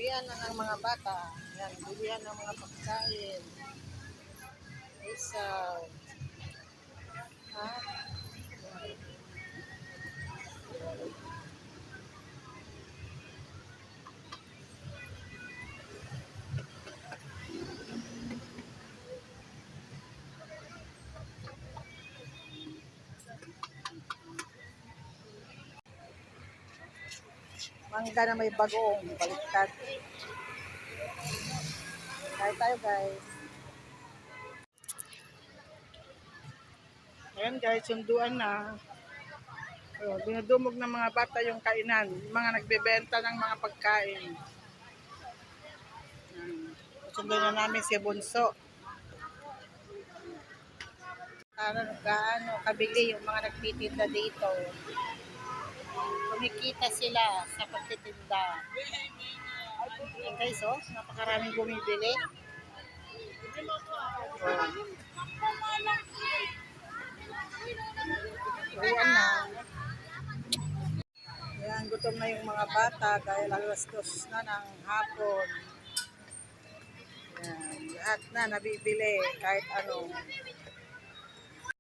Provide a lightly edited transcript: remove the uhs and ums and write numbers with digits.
Uwian na ng mga bata. Yan, uwian ng mga pagkain. Isaw. Ha? Mangga na may bagoong. Baliktad. Kain tayo, guys. Ayan, guys. Sunduan na. So, dinudumog ng mga bata yung kainan. Yung mga nagbebenta ng mga pagkain. Sunduan na namin si Bunso. Gaano kabili yung mga nagtitinda dito. Kumikita sila sa pagtitinda. Ayan, guys, oh. Napakaraming bumibili. Uwian na. Ayan, gutom na yung mga bata dahil alas-dos na ng hapon. Ayan, lahat na nabibili kahit ano.